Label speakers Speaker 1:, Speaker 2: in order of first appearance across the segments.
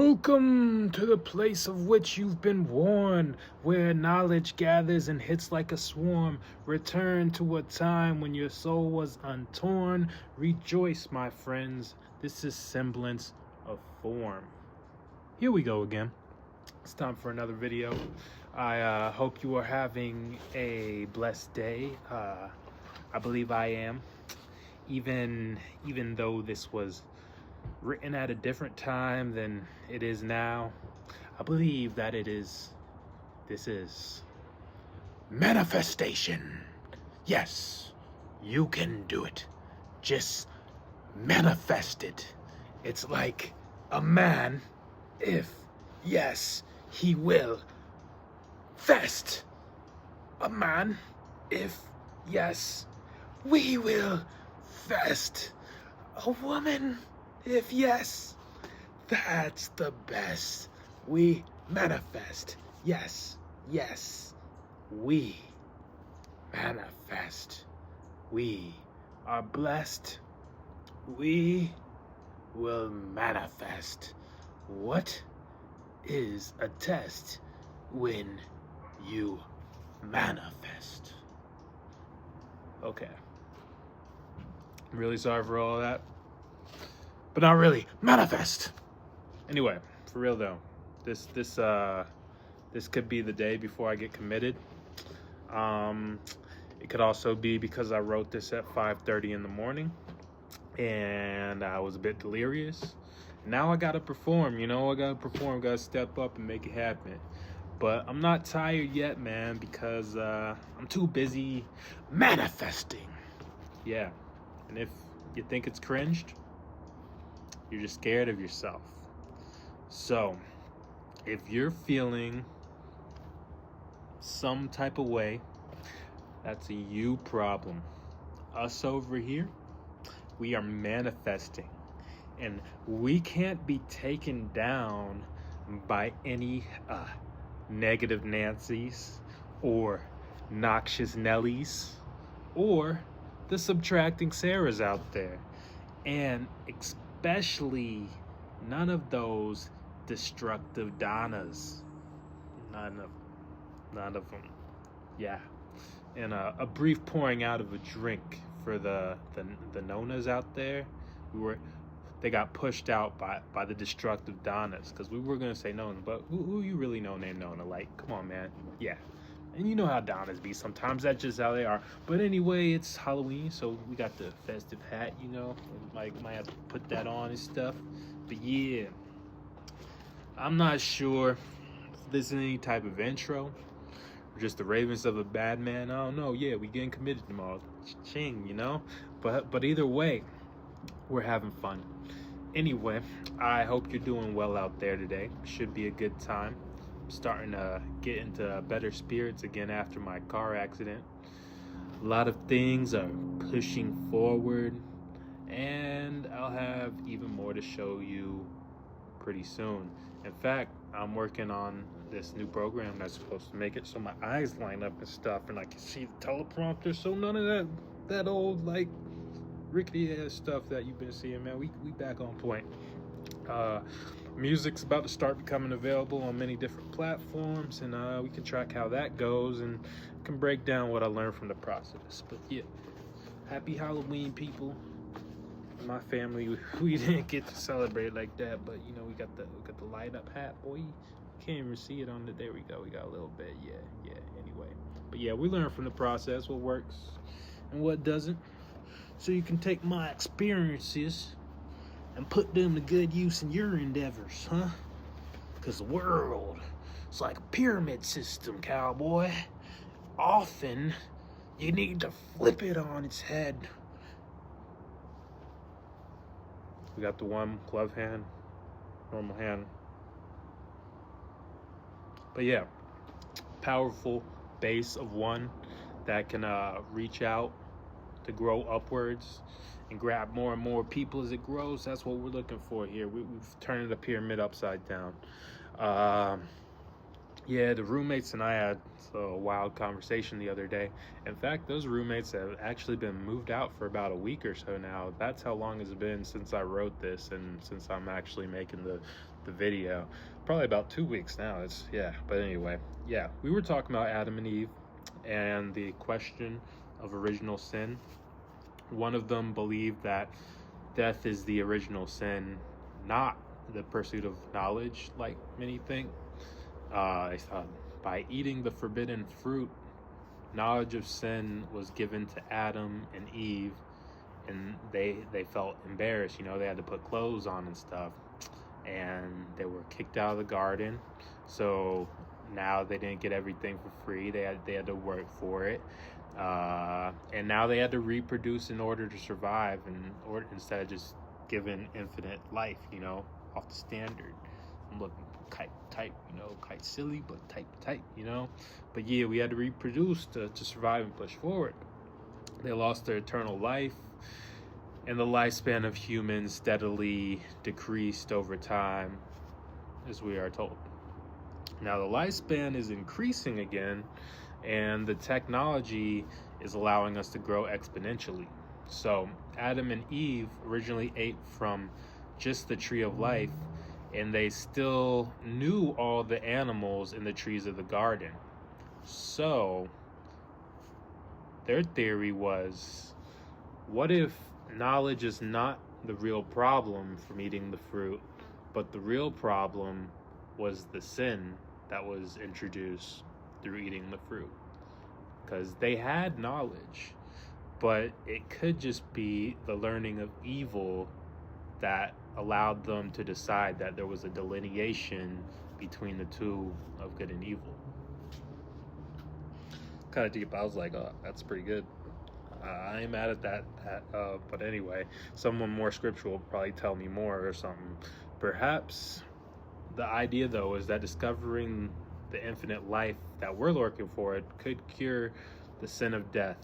Speaker 1: Welcome to the place of which you've been warned, where knowledge gathers and hits like a swarm. Return to a time when your soul was untorn. Rejoice, my friends. This is semblance of form. Here we go again. It's time for another video. I hope you are having a blessed day. I believe I am. Even though this was written at a different time than it is now, I believe that this is manifestation. Yes, you can do it. Just manifest it. It's like a man, if yes, he will fest. A man, if yes, we will fest. A woman, if yes, that's the best. We manifest. Yes, we manifest. We are blessed. We will manifest. What is a test when you manifest? Okay. I'm really sorry for all that. But not really. Manifest. Anyway, for real though, this could be the day before I get committed. It could also be because I wrote this at 5:30 in the morning, and I was a bit delirious. Now I gotta perform. Gotta step up and make it happen. But I'm not tired yet, man, because I'm too busy manifesting. Yeah, and if you think it's cringed, you're just scared of yourself. So, if you're feeling some type of way, that's a you problem. Us over here, we are manifesting. And we can't be taken down by any negative Nancys or noxious Nellies or the subtracting Sarahs out there. And especially none of those destructive Donnas. None of them. Yeah. And a brief pouring out of a drink for the Nonas out there. They got pushed out by the destructive Donnas, because we were gonna say Nona, but who you really know named Nona? Like, come on, man. Yeah. And you know how Donnas be. Sometimes that's just how they are. But anyway, it's Halloween, so we got the festive hat, might have to put that on and stuff. But yeah, I'm not sure if this is any type of intro or just the ravens of a bad man. I don't know. Yeah, we getting committed tomorrow. Ching, But either way, we're having fun. Anyway, I hope you're doing well out there today. Should be a good time. I'm starting to get into better spirits again after my car accident. A lot of things are pushing forward, and I'll have even more to show you pretty soon. In fact, I'm working on this new program that's supposed to make it so my eyes line up and stuff, and I can see the teleprompter, so none of that old, rickety ass stuff that you've been seeing, man. We back on point. Music's about to start becoming available on many different platforms, and we can track how that goes and can break down what I learned from the process. But yeah, happy Halloween, people. My family, we didn't get to celebrate like that, but we got the light up hat, boy. You can't even see it on the. There we go. We got a little bit. Yeah. Anyway, but yeah, we learn from the process what works and what doesn't, so you can take my experiences and put them to good use in your endeavors, huh? Because the world is like a pyramid system, cowboy. Often, you need to flip it on its head. We got the one glove hand, normal hand. But yeah, powerful base of one that can reach out to grow upwards and grab more and more people as it grows. That's what we're looking for here. We've turned the pyramid upside down. Yeah, the roommates and I had a wild conversation the other day. In fact, those roommates have actually been moved out for about a week or so now. That's how long it's been since I wrote this and since I'm actually making the video. Probably about 2 weeks now. But anyway, yeah, we were talking about Adam and Eve and the question of original sin. One of them believed that death is the original sin, not the pursuit of knowledge, like many think. They thought by eating the forbidden fruit, knowledge of sin was given to Adam and Eve, and they felt embarrassed. They had to put clothes on and stuff, and they were kicked out of the garden. So now they didn't get everything for free. They had to work for it, and now they had to reproduce in order to survive, instead of just given infinite life. Off the standard. I'm looking type, quite silly, but type. But yeah, we had to reproduce to survive and push forward. They lost their eternal life, and the lifespan of humans steadily decreased over time, as we are told. Now the lifespan is increasing again, and the technology is allowing us to grow exponentially. So Adam and Eve originally ate from just the tree of life, and they still knew all the animals in the trees of the garden. So their theory was, what if knowledge is not the real problem from eating the fruit, but the real problem was the sin that was introduced through eating the fruit? Because they had knowledge, but it could just be the learning of evil that allowed them to decide that there was a delineation between the two of good and evil. Kind of deep. I was like, oh, that's pretty good. I ain't mad at that. But anyway, someone more scriptural will probably tell me more or something. Perhaps the idea, though, is that discovering the infinite life that we're looking for, it could cure the sin of death.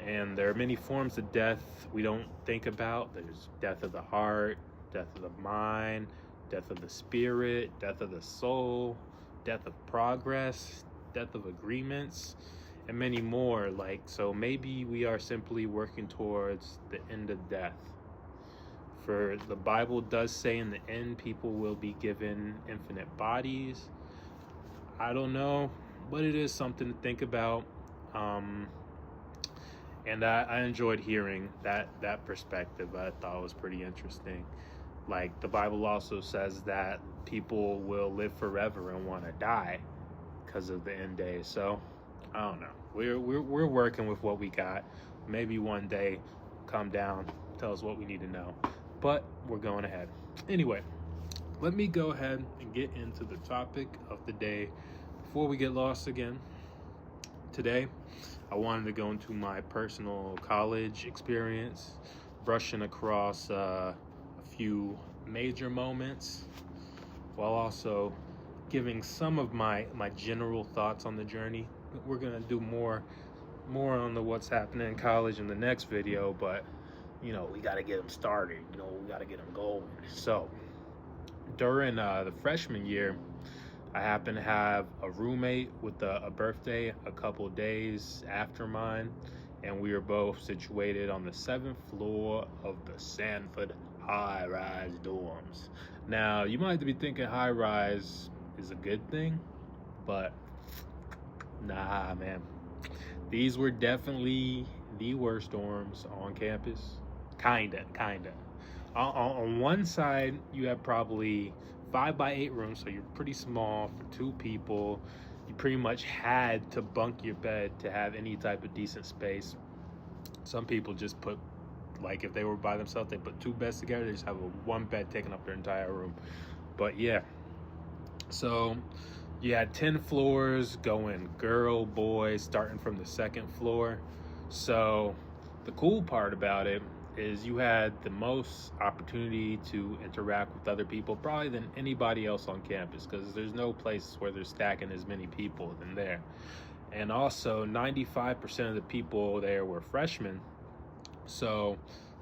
Speaker 1: And there are many forms of death we don't think about. There's death of the heart, death of the mind, death of the spirit, death of the soul, death of progress, death of agreements, and many more. So maybe we are simply working towards the end of death. For the Bible does say in the end people will be given infinite bodies. I don't know, but it is something to think about. And I enjoyed hearing that perspective. I thought it was pretty interesting. The Bible also says that people will live forever and want to die because of the end days. So I don't know. We're working with what we got. Maybe one day, come down, tell us what we need to know. But we're going ahead. Anyway, let me go ahead and get into the topic of the day before we get lost again. Today, I wanted to go into my personal college experience, brushing across a few major moments, while also giving some of my general thoughts on the journey. We're gonna do more on the what's happening in college in the next video, but we gotta get them started. We gotta get them going. So during the freshman year, I happened to have a roommate with a birthday a couple days after mine, and we were both situated on the 7th floor of the Sanford high-rise dorms. Now, you might be thinking high-rise is a good thing, but nah, man. These were definitely the worst dorms on campus. Kinda. On one side, you have probably 5x8 rooms, so you're pretty small for 2 people. You pretty much had to bunk your bed to have any type of decent space. Some people just put, if they were by themselves, they put 2 beds together. They just have one bed taking up their entire room. But yeah, so you had 10 floors going girl, boy, starting from the 2nd floor. So the cool part about it is you had the most opportunity to interact with other people probably than anybody else on campus, because there's no place where they're stacking as many people than there. And also 95% of the people there were freshmen, so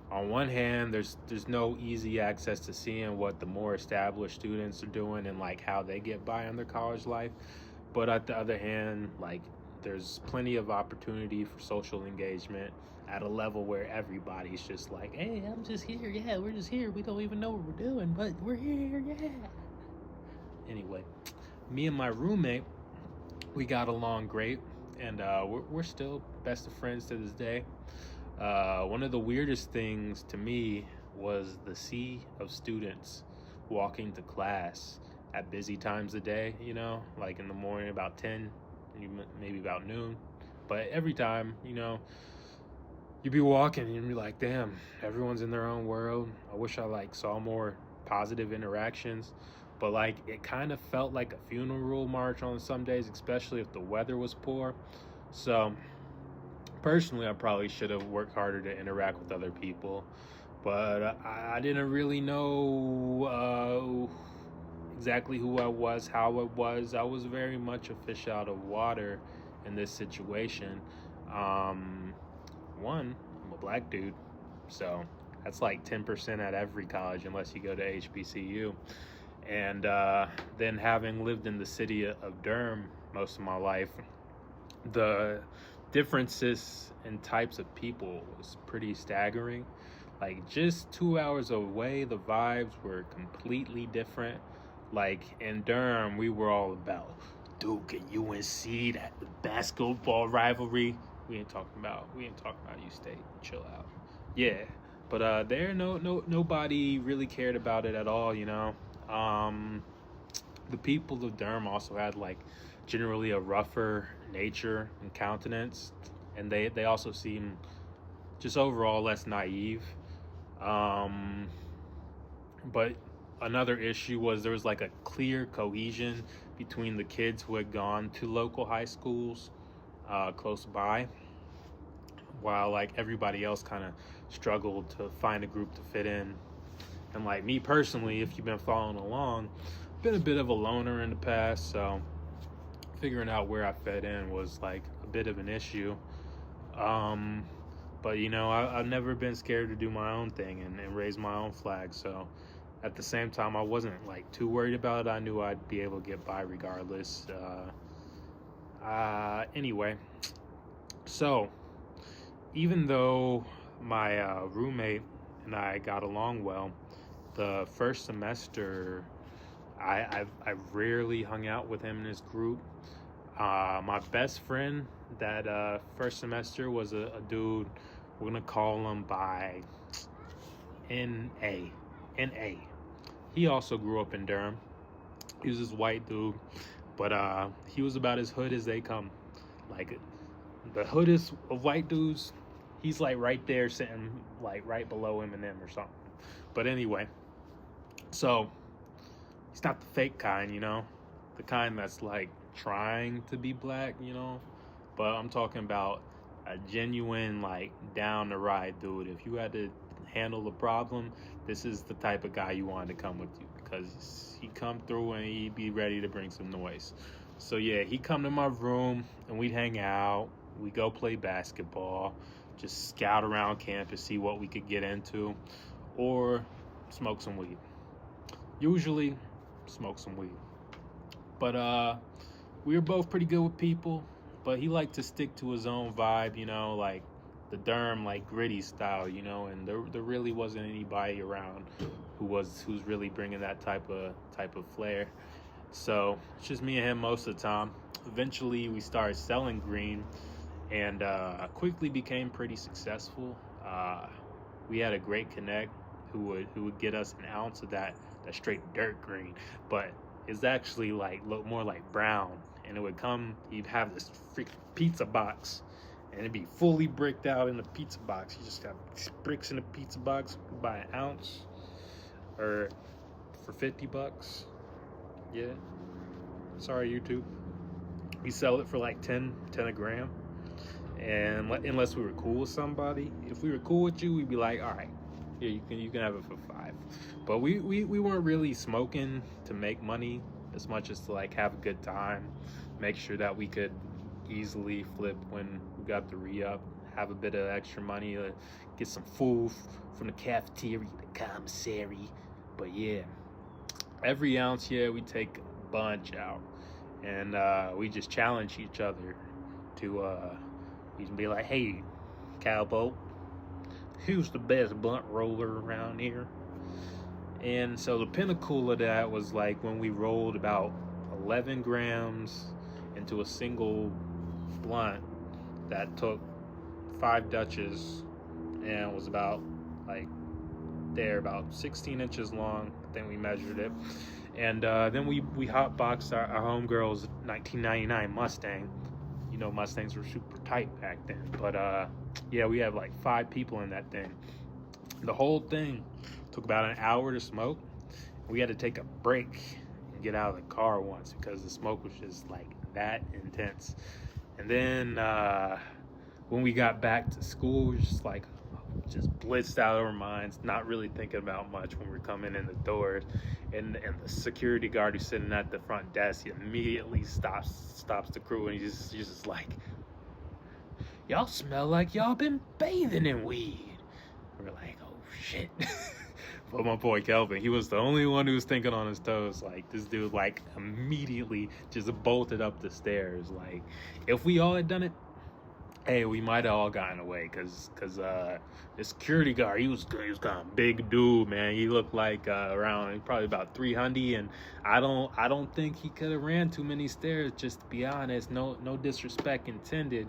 Speaker 1: On one hand, there's no easy access to seeing what the more established students are doing and like how they get by on their college life. But on the other hand, like there's plenty of opportunity for social engagement at a level where everybody's just like, hey, I'm just here. Yeah, we're just here. We don't even know what we're doing, but we're here. Yeah. Anyway, me and my roommate, we got along great, and we're still best of friends to this day. One of the weirdest things to me was the sea of students walking to class at busy times of day, you know, like in the morning about 10, maybe about noon. But every time, you know, you'd be walking and you'd be like, damn, everyone's in their own world. I wish I like saw more positive interactions. But like it kind of felt like a funeral march on some days, especially if the weather was poor. So personally, I probably should have worked harder to interact with other people, but I didn't really know exactly who I was, how it was. I was very much a fish out of water in this situation. One, I'm a black dude, so that's like 10% at every college unless you go to HBCU. And then having lived in the city of Durham most of my life, the differences in types of people was pretty staggering. Like just 2 hours away, the vibes were completely different. Like in Durham, we were all about Duke and UNC, that basketball rivalry. We ain't talking about U State. Chill out. Yeah, but there nobody really cared about it at all. You know, the people of Durham also had like generally a rougher nature and countenance, and they also seem just overall less naive. But another issue was there was like a clear cohesion between the kids who had gone to local high schools close by, while like everybody else kind of struggled to find a group to fit in. And like me personally, if you've been following along, been a bit of a loner in the past, so figuring out where I fit in was like a bit of an issue. But you know, I've never been scared to do my own thing and raise my own flag. So at the same time, I wasn't like too worried about it. I knew I'd be able to get by regardless. Anyway, so even though my roommate and I got along well, the first semester I rarely hung out with him in his group. My best friend that first semester was a dude, we're gonna call him by N.A. N.A. He also grew up in Durham. He was this white dude, but he was about as hood as they come. Like the hoodest of white dudes, he's like right there sitting like right below Eminem or something. But anyway, so he's not the fake kind, you know, the kind that's like trying to be black, you know, but I'm talking about a genuine like down the ride dude. If you had to handle a problem, this is the type of guy you wanted to come with you, because he'd come through and he'd be ready to bring some noise. So yeah, he'd come to my room and we'd hang out, we'd go play basketball, just scout around campus, see what we could get into, or smoke some weed. Usually smoke some weed. But we were both pretty good with people, but he liked to stick to his own vibe, you know, like the Durham, like gritty style, you know, and there really wasn't anybody around who's really bringing that type of flair. So it's just me and him most of the time. Eventually we started selling green, and quickly became pretty successful. We had a great connect who would get us an ounce of that straight dirt green, but it's actually like look more like brown, and it would come, he'd have this freaking pizza box and it'd be fully bricked out in the pizza box. You just got bricks in the pizza box, buy an ounce or for $50. Yeah, sorry YouTube. We sell it for like 10 a gram, and unless we were cool with somebody, if we were cool with you, we'd be like, all right, yeah, you can have it for $5. But we weren't really smoking to make money as much as to like have a good time, make sure that we could easily flip when we got the re-up, have a bit of extra money to get some food from the cafeteria, the commissary. But yeah, every ounce, yeah, we take a bunch out. And we just challenge each other to we can be like, hey, cowboy, who's the best blunt roller around here? And so the pinnacle of that was like when we rolled about 11 grams into a single blunt that took 5 Dutches and was about like about 16 inches long. I think we measured it. And then we hotboxed our homegirl's 1999 Mustang. You know, Mustangs were super tight back then. But yeah, we had like 5 people in that thing. The whole thing took about an hour to smoke. We had to take a break and get out of the car once because the smoke was just like that intense. And then when we got back to school, we were just blitzed out of our minds, not really thinking about much when we're coming in the doors. And the security guard who's sitting at the front desk, he immediately stops the crew, and he's just like, y'all smell like y'all been bathing in weed. We're like, oh shit. But my boy Kelvin, he was the only one who was thinking on his toes. Like, this dude like immediately just bolted up the stairs. Like, if we all had done it, hey, we might have all gotten away, cause the security guard, he was kind of big dude, man. He looked like around probably about 300, and I don't think he could have ran too many stairs. Just to be honest, no disrespect intended,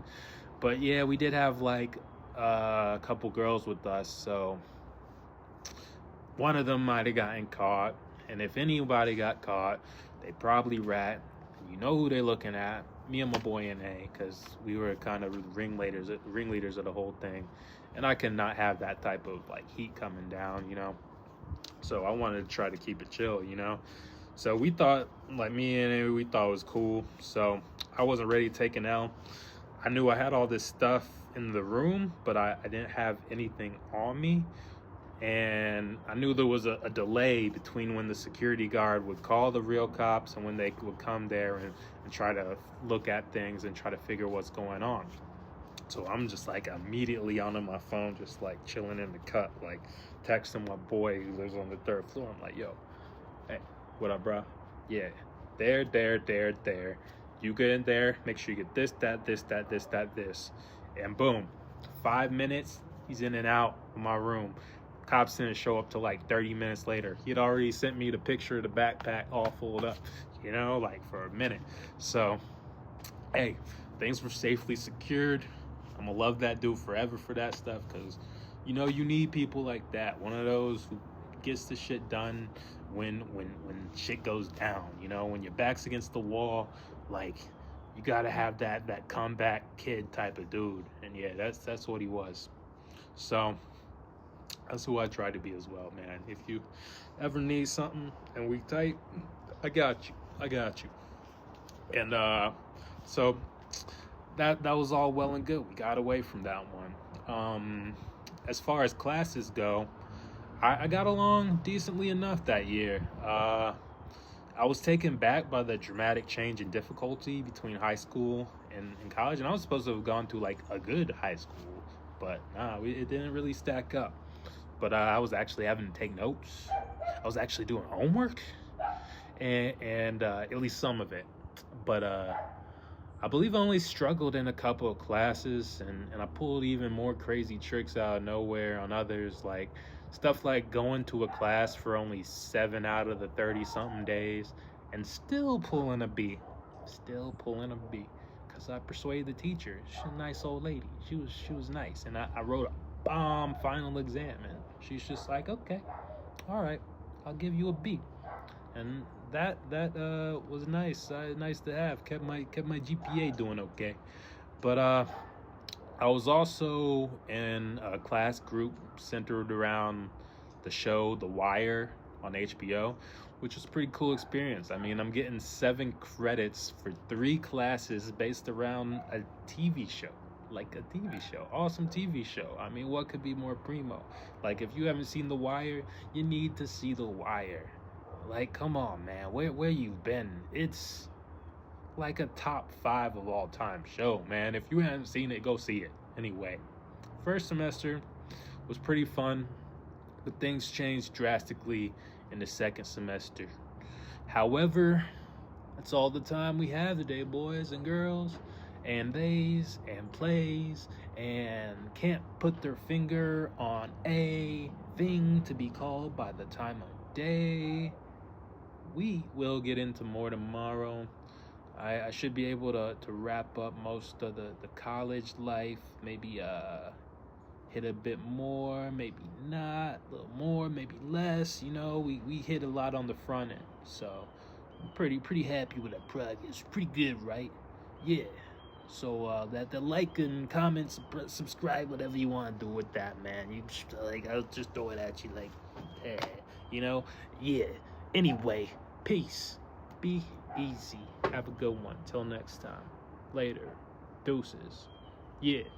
Speaker 1: but yeah, we did have like a couple girls with us, so one of them might have gotten caught, and if anybody got caught, they probably rat. You know who they're looking at. Me and my boy N.A., because we were kind of ringleaders of the whole thing, and I could not have that type of like heat coming down, you know. So I wanted to try to keep it chill, you know. So we thought, like me and N.A., we thought it was cool. So I wasn't ready to take an L. I knew I had all this stuff in the room, but I didn't have anything on me. And I knew there was a delay between when the security guard would call the real cops and when they would come there and try to look at things and try to figure what's going on. So I'm just like immediately on my phone, just like chilling in the cut, like texting my boy who lives on the 3rd floor. I'm like, yo, hey, what up, bro? Yeah, there. You get in there, make sure you get this, this. And boom, 5 minutes, he's in and out of my room. Cops didn't show up till like 30 minutes later. He had already sent me the picture of the backpack all full up, you know, like for a minute. So, hey, things were safely secured. I'm gonna love that dude forever for that stuff, because, you know, you need people like that. One of those who gets the shit done when shit goes down, you know, when your back's against the wall. Like, you gotta have that comeback kid type of dude. And yeah, that's what he was. So that's who I try to be as well, man. If you ever need something and we tight, I got you. And so that was all well and good. We got away from that one. As far as classes go, I got along decently enough that year. I was taken back by the dramatic change in difficulty between high school and college, and I was supposed to have gone to like a good high school, but nah, it didn't really stack up. But I was actually having to take notes. I was actually doing homework, and at least some of it. But I believe I only struggled in a couple of classes, and I pulled even more crazy tricks out of nowhere on others, like stuff like going to a class for only 7 out of the 30-something days and still pulling a B. Because I persuaded the teacher. She's a nice old lady. She was nice. And I wrote a bomb final exam, and she's just like, okay, all right, I'll give you a B. And that was nice. Nice to have. Kept my GPA doing okay. But I was also in a class group centered around the show The Wire on HBO, which was a pretty cool experience. I mean, I'm getting 7 credits for 3 classes based around a TV show. Like a TV show, awesome TV show. I mean, what could be more primo? Like, if you haven't seen The Wire, you need to see The Wire. Like, come on, man, where you've been? It's like a top 5 of all time show, man. If you haven't seen it, go see it. Anyway, first semester was pretty fun, but things changed drastically in the second semester. However, that's all the time we have today, boys and girls, and theys and plays, and can't put their finger on a thing to be called by the time of day. We will get into more tomorrow. I should be able to wrap up most of the college life, maybe hit a bit more, maybe not, a little more, maybe less. You know, we hit a lot on the front end, so I'm pretty happy with that progress. Pretty good, right? Yeah. So that the like and comment, subscribe, whatever you want to do with that, man. You just, I'll just throw it at you like, you know, yeah. Anyway, peace. Be easy. Have a good one. Till next time. Later. Deuces. Yeah.